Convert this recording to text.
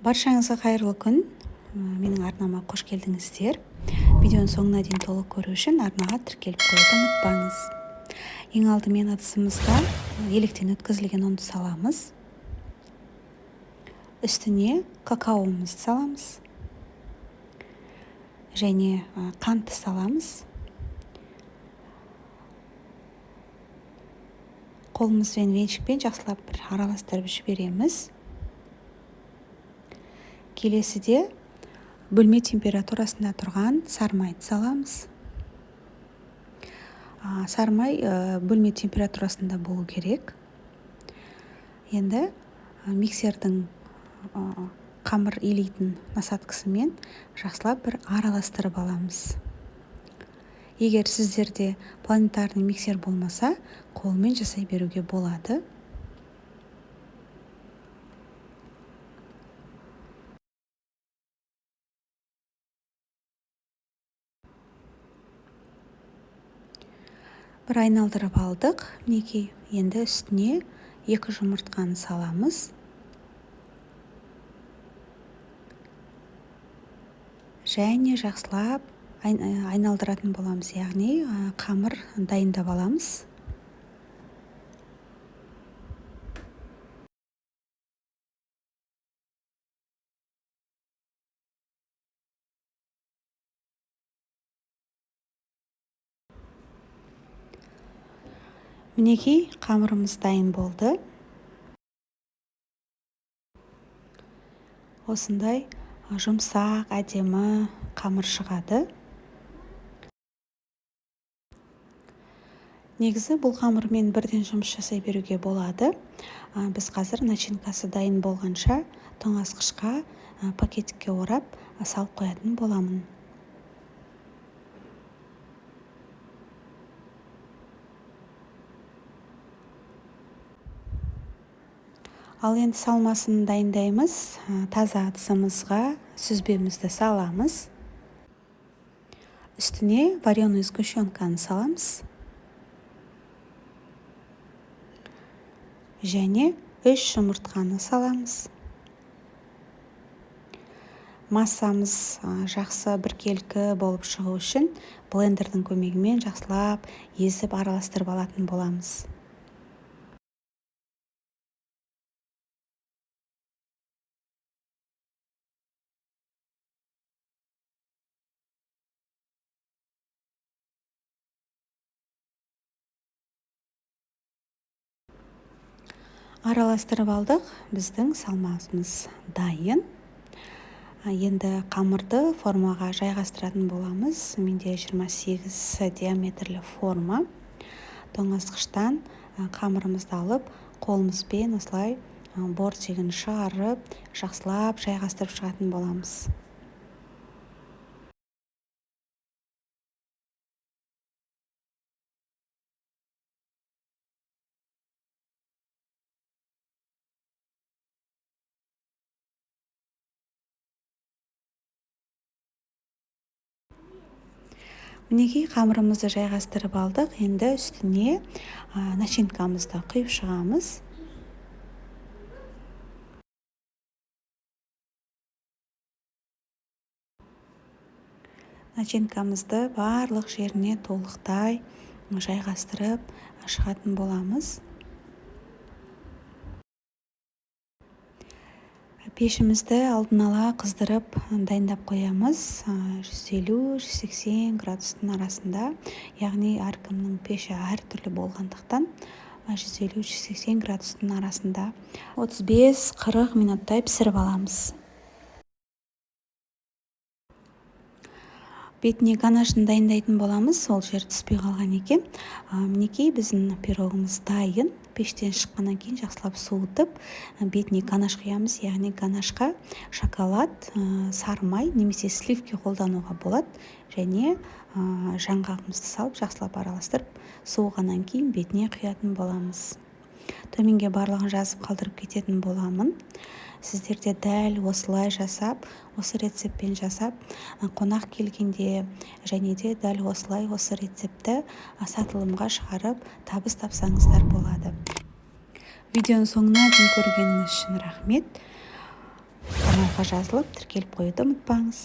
Баршаңызға қайырлы күн. Менің арнама қош келдіңіздер. Видеоның соңына дейін толық көру үшін арнаға тіркеліп қоюды ұмытпаңыз. Ең алдымен ыдысымызға електен өткізілген ұнды саламыз. Үстіне какаомызды саламыз. Және қантты саламыз. Қолымызбен венчикпен жақсылап бір араластырып жібереміз. Келесіде бөлме температурасында тұрған сары майды саламыз. Сары май бөлме температурасында болу керек. Енді миксердің қамыр илейтін насадкасымен жақсылап бір араластырып аламыз. Егер сіздерде планетарный миксер болмаса, қолмен жасай беруге болады. Бір айналдырып алдық. Мінекей, енді үстіне 2 жұмыртқаны саламыз. Және жақсылап айналдыратын боламыз, яғни қамыр дайындап аламыз. Мінекей, қамырымыз дайын болды. Осындай жұмсақ, әдемі қамыр шығады. Негізі бұл қамырмен бірден жұмыс жасай беруге болады. Біз қазір начинкасы дайын болғанша тоңазытқышқа пакетикке орап салып қоятын боламын. Ал енді салмасын дайындаймыз. Таза ыдысымызға сүзбемізді саламыз. Үстіне вареную сгущенканы саламыз. Және 3 жұмыртқаны саламыз. Массамыз жақсы біркелкі болып шығу үшін блендердің көмегімен жақсылап езіп араластырып алатын боламыз. Араластырып алдық. Біздің салмамыз дайын. Енді қамырды формаға жайғастыратын боламыз. Менде 28 диаметрлі форма. Тоңазытқыштан қамырымызды алып, қолымызбен осылай бортигін шығарып, жақсылап жайғастырып шығатын боламыз. Мінекей, қамырымызды жайғастырып алдық. Енді үстіне начинкамызды құйып шығамыз. Начинкамызды барлық жеріне толықтай жайғастырып шығатын боламыз. Пешімізді алдын ала қыздырып дайындап қоямыз. 150-180 градустың арасында, яғни әркімнің пеші әртүрлі болғандықтан 150-180 градустың арасында 35-40 минуттай пісіріп аламыз. Бетіне ганашын дайындайтын боламыз, ол жер түспей қалған екен. Мінекей, біздің пирогымыз дайын. Пештен шыққаннан кейін жақсылап суытып, бетіне ганаш құямыз, яғни ганашқа шоколад, сары май немесе сливки қолдануға болады. Және жаңғағымызды салып, жақсылап араластырып, суығаннан кейін бетіне құятын боламыз. Төменге барлығын жазып қалдырып кететін боламын. Сіздерде дәл осылай жасап, осы рецептпен жасап, қонақ келгенде және де дәл осылай осы рецепті сатылымға шығарып, табыс тапсаңыздар болады. Видеоның соңына дейін көргеніңіз үшін рахмет. каналға жазылып тіркеліп қоюды ұмытпаңыз.